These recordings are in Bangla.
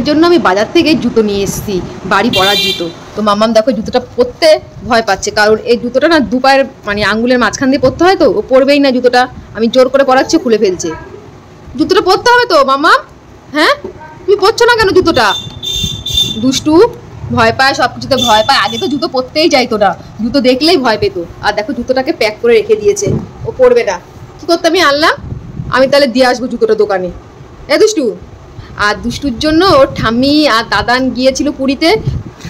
মাম্মামের জন্য আমি বাজার থেকে জুতো নিয়ে এসেছি, বাড়ি পরার জুতো। তো মাম্মাম দেখো জুতোটা পরতে ভয় পাচ্ছে, কারণ এই জুতোটা না দু পায়ের মানে আঙ্গুলের মাঝখান দিয়ে পরতে হয়, তো ও পরবেই না জুতোটা। আমি জোর করে পরাচ্ছি, খুলে ফেলছে। জুতোটা পরতে হবে তো মাম্মাম। হ্যাঁ, তুমি পরছো না কেন জুতোটা? দুষ্টু ভয় পায়, সব কিছুতে ভয় পায়। আগে তো জুতো পরতেই যাইতো না, জুতো দেখলেই ভয় পেত। আর দেখো জুতোটাকে প্যাক করে রেখে দিয়েছে, ও পরবে না। কি করতে আমি আনলাম, আমি তাহলে দিয়ে আসবো জুতোটা দোকানে। এ দুষ্টু। আর দুষ্টুর জন্য ওর ঠাম্মি আর দাদান গিয়েছিল পুরীতে,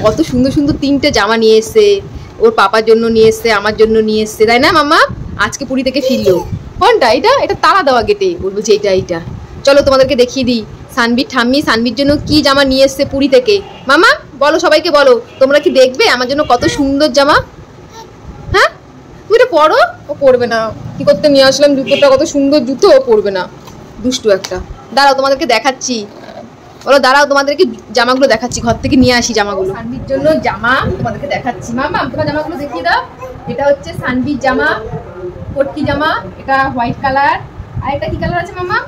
কত সুন্দর সুন্দর 3টে জামা নিয়ে এসছে। ওর পাপার জন্য নিয়ে এসছে, আমার জন্য নিয়ে এসছে, তাই না মাম্মা? আজকে পুরী থেকে ফিরলো। কোনটা এটা? এটা তালা দেওয়া গেটে, বলবো যে এইটা। চলো তোমাদেরকে দেখিয়ে দিই সানবির ঠাম্মি সানবির জন্য কি জামা নিয়ে এসছে পুরী থেকে। মামা বলো, সবাইকে বলো, তোমরা কি দেখবে আমার জন্য কত সুন্দর জামা? হ্যাঁ, তুমি এটা পরো। ও পরবে না। কি করতে নিয়ে আসলাম জুতোটা, কত সুন্দর জুতো, ও পরবে না। দুষ্টু একটা। দাঁড়াও তোমাদেরকে দেখাচ্ছি, বলো দাঁড়াও তোমাদেরকে জামাগুলো দেখাচ্ছি, ঘর থেকে নিয়ে আসি জামাগুলো। সানবির জন্য জামা তোমাদেরকে দেখাচ্ছি। মামা তোমার জামাগুলো দেখিয়ে দাও। এটা হচ্ছে সানবির জামা, কটকি জামা, এটা হোয়াইট কালার। আরেকটা কি কালার আছে মামা?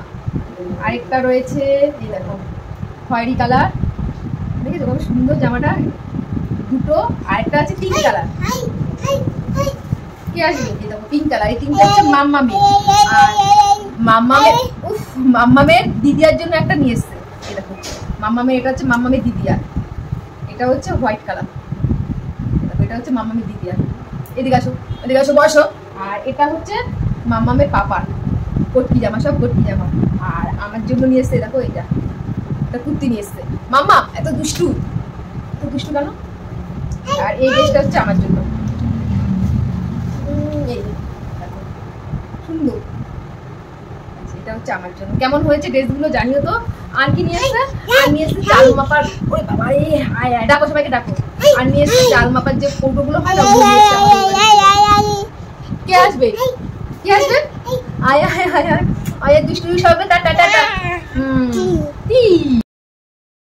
আরেকটা রয়েছে এই দেখো খয়েরি কালার, দেখেছো কত সুন্দর জামাটা, দুটো। আরেকটা আছে পিঙ্ক কালার। কে আসবে? এই দেখো পিঙ্ক কালার। এই তিনটা হচ্ছে মাম্মামের। আর মাম্মামের দিদিয়ার জন্য একটা নিয়ে এসছে। এই দেখো মাম্মামের, এটা হচ্ছে মাম্মামের দিদিয়ার। এটা হচ্ছে হোয়াইট কালার। দেখো এটা হচ্ছে মাম্মামের দিদিয়ার। এদিকে আসো, এদিকে আসো, বসো। আর এটা হচ্ছে মাম্মামের পাপার কটকি জামা, সব কটকি জামা। আর আমার জন্য নিয়ে এসছে দেখো এটা কুর্তি নিয়ে এসছে। মাম্মা এত দুষ্টু কেন? আর এই ড্রেসটা হচ্ছে আমার জন্য, সুন্দর। এটা হচ্ছে আমার জন্য। কেমন হয়েছে ড্রেসগুলো জানিও তো। আর কি নিয়ে এসছে? আর নিয়ে এসছে চাল মাপার। ওরে বাবা রে, আয় আয়, ডাকো সবাইকে ডাকো। আর নিয়ে এসছে চাল মাপার যে কৌটোগুলো হয় না, কে আসবে? কে আসবে? আয় আয় আয় আয়, দুষ্টু সবাই টাটা টাটা।